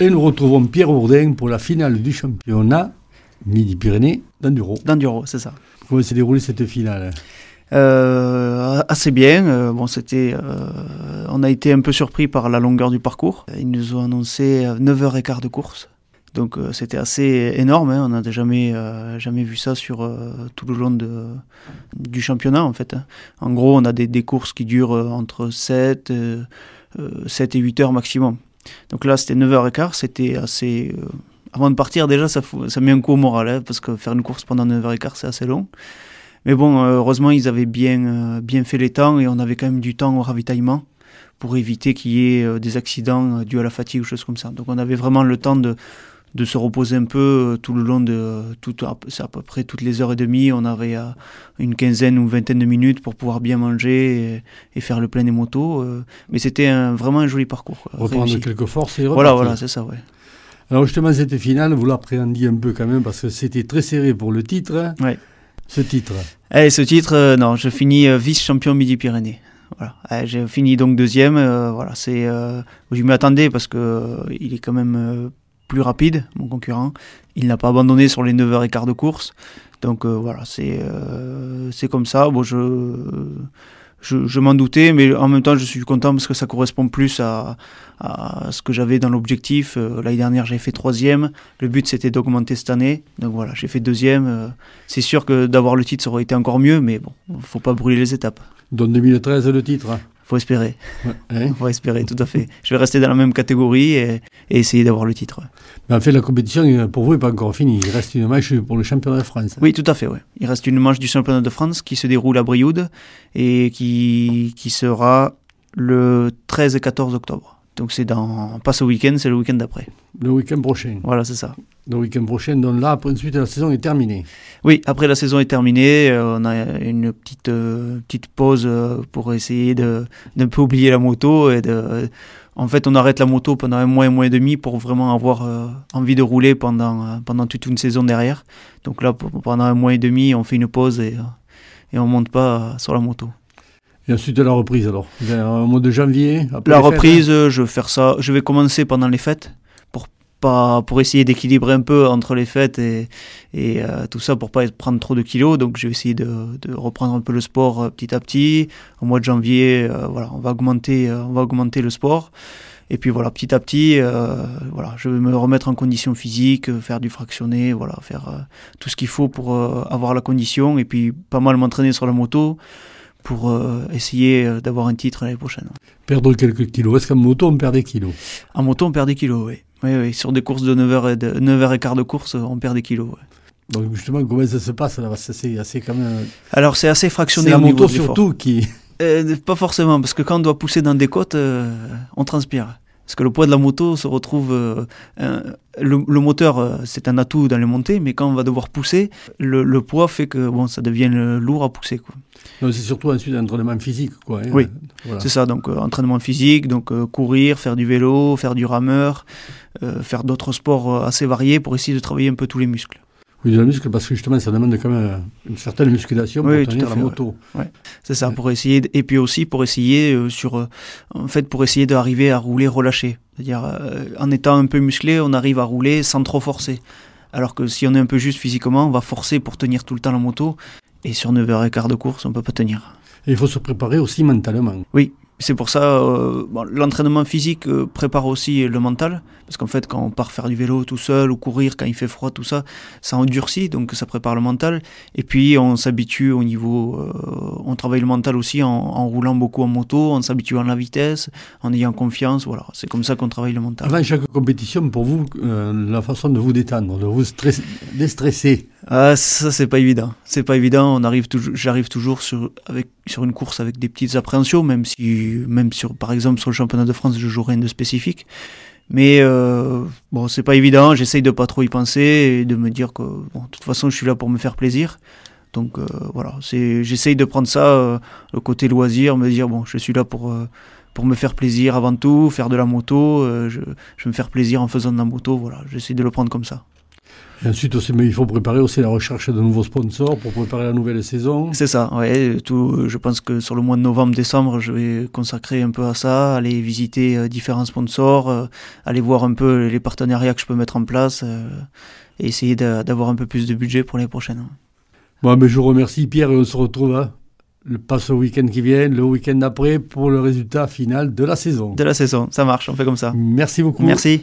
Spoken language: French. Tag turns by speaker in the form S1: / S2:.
S1: Et nous retrouvons Pierre Bourdin pour la finale du championnat Midi-Pyrénées d'enduro.
S2: D'enduro, c'est ça.
S1: Comment s'est déroulée cette finale?
S2: Assez bien. On a été un peu surpris par la longueur du parcours. Ils nous ont annoncé 9h15 de course. Donc c'était assez énorme, hein. On n'a jamais vu ça sur tout le long du championnat en fait. En gros, on a des courses qui durent entre 7 et 8 heures maximum. Donc là, c'était 9h15, c'était assez... avant de partir, déjà, ça met un coup au moral, hein, parce que faire une course pendant 9h15, c'est assez long. Mais bon, heureusement, ils avaient bien fait les temps et on avait quand même du temps au ravitaillement pour éviter qu'il y ait des accidents dus à la fatigue ou choses comme ça. Donc on avait vraiment le temps de se reposer un peu tout le long c'est à peu près toutes les heures et demie. On avait une quinzaine ou vingtaine de minutes pour pouvoir bien manger et faire le plein des motos. Mais c'était vraiment un joli parcours.
S1: Reprendre réussi. Quelques forces et repartir.
S2: Voilà, c'est ça, ouais.
S1: Alors justement, cette finale, vous l'appréhendiez un peu quand même parce que c'était très serré pour le titre.
S2: Ouais.
S1: Ce titre,
S2: non, je finis vice-champion Midi-Pyrénées. Voilà. J'ai fini donc deuxième. Je m'y attendais parce qu'il est quand même... plus rapide, mon concurrent. Il n'a pas abandonné sur les 9h15 de course. Donc voilà, c'est comme ça. Bon, je m'en doutais, mais en même temps, je suis content parce que ça correspond plus à ce que j'avais dans l'objectif. L'année dernière, j'avais fait 3e. Le but, c'était d'augmenter cette année. Donc voilà, j'ai fait 2e. C'est sûr que d'avoir le titre, ça aurait été encore mieux, mais bon, faut pas brûler les étapes.
S1: Dans 2013, le titre.
S2: Faut espérer. Faut espérer, tout à fait. Je vais rester dans la même catégorie et essayer d'avoir le titre. Ouais.
S1: Mais en fait, la compétition, pour vous, n'est pas encore finie. Il reste une manche pour le championnat de France.
S2: Oui, tout à fait. Ouais. Il reste une manche du championnat de France qui se déroule à Brioude et qui sera le 13 et 14 octobre. Donc c'est pas ce week-end, c'est le week-end d'après.
S1: Le week-end prochain.
S2: Voilà, c'est ça.
S1: Le week-end prochain, donc là, ensuite, la saison est terminée.
S2: Oui, après la saison est terminée, on a une petite pause pour essayer d'un peu oublier la moto. En fait, on arrête la moto pendant un mois et demi pour vraiment avoir envie de rouler pendant toute une saison derrière. Donc là, pendant un mois et demi, on fait une pause et on monte pas sur la moto.
S1: Et ensuite la reprise alors, au mois de janvier.
S2: La reprise, je vais commencer pendant les fêtes pour essayer d'équilibrer un peu entre les fêtes et tout ça pour pas prendre trop de kilos. Donc je vais essayer de reprendre un peu le sport petit à petit. Au mois de janvier, on va augmenter le sport. Et puis voilà, petit à petit, je vais me remettre en condition physique, faire du fractionné, faire tout ce qu'il faut pour avoir la condition et puis pas mal m'entraîner sur la moto pour essayer d'avoir un titre l'année prochaine.
S1: Perdre quelques kilos. Est-ce qu'en moto, on perd des kilos?
S2: En moto, on perd des kilos, oui. Oui. Sur des courses de 9h15 de course, on perd des kilos. Ouais.
S1: Donc justement, comment ça se passe là? C'est assez quand même...
S2: Alors c'est assez fractionné.
S1: C'est la moto surtout qui...
S2: Pas forcément, parce que quand on doit pousser dans des côtes, on transpire. Parce que le poids de la moto se retrouve... le moteur, c'est un atout dans les montées, mais quand on va devoir pousser, le poids fait que ça devient lourd à pousser, quoi.
S1: Non, c'est surtout ensuite un entraînement physique, quoi. Hein.
S2: Oui, voilà. C'est ça. Donc entraînement physique, donc courir, faire du vélo, faire du rameur, faire d'autres sports assez variés pour essayer de travailler un peu tous les muscles.
S1: Oui, de la muscle, parce que justement, ça demande quand même une certaine musculation pour tenir la moto.
S2: Ouais. C'est ça, pour essayer, et puis aussi pour essayer pour essayer d'arriver à rouler relâché. C'est-à-dire, en étant un peu musclé, on arrive à rouler sans trop forcer. Alors que si on est un peu juste physiquement, on va forcer pour tenir tout le temps la moto. Et sur 9h15 de course, on ne peut pas tenir.
S1: Et il faut se préparer aussi mentalement.
S2: Oui, c'est pour ça, l'entraînement physique prépare aussi le mental. Parce qu'en fait, quand on part faire du vélo tout seul ou courir, quand il fait froid, tout ça, ça endurcit, donc ça prépare le mental. Et puis, on s'habitue au niveau... on travaille le mental aussi en roulant beaucoup en moto, en s'habituant à la vitesse, en ayant confiance. Voilà, c'est comme ça qu'on travaille le mental.
S1: Avant chaque compétition, pour vous, la façon de vous détendre, de vous déstresser.
S2: Ah, ça, c'est pas évident. C'est pas évident. J'arrive toujours sur une course avec des petites appréhensions, même par exemple, sur le championnat de France, je joue rien de spécifique. Mais c'est pas évident. J'essaye de pas trop y penser et de me dire que, de toute façon, je suis là pour me faire plaisir. Donc j'essaye de prendre ça, le côté loisir, me dire je suis là pour me faire plaisir avant tout, faire de la moto. Je vais me faire plaisir en faisant de la moto. Voilà, j'essaye de le prendre comme ça.
S1: Et ensuite aussi, mais il faut préparer aussi la recherche de nouveaux sponsors pour préparer la nouvelle saison.
S2: C'est ça, ouais. Je pense que sur le mois de novembre-décembre, je vais consacrer un peu à ça, aller visiter différents sponsors, aller voir un peu les partenariats que je peux mettre en place et essayer d'avoir un peu plus de budget pour les prochaines.
S1: Bon, mais je vous remercie Pierre et on se retrouve pas ce week-end qui vient, le week-end d'après pour le résultat final de la saison.
S2: De la saison, ça marche, on fait comme ça.
S1: Merci beaucoup.
S2: Merci.